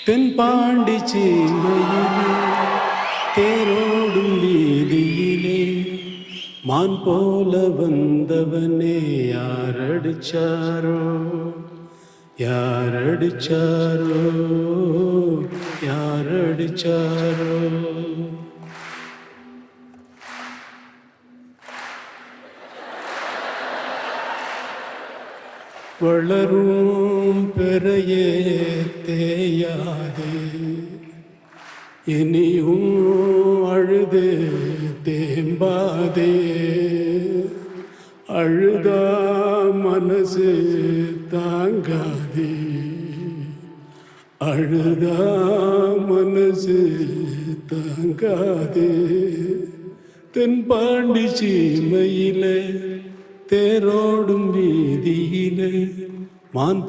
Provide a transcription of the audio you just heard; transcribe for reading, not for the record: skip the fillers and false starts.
தென்பாண்டி சீமையிலே தேரோடும் வீதியிலே மான் போல வந்தவனே யாரடிச்சாரோ யாரடிச்சாரோ யாரடிச்சாரோ. வளரும் பெறையே தேயாதே இனியும் அழுது தேம்பாதே. அழுதா மனசு தாங்காதே, அழுதா மனசு தாங்காதே. தென்பாண்டி சீமையிலே தேரோடும் வீதியிலே மான்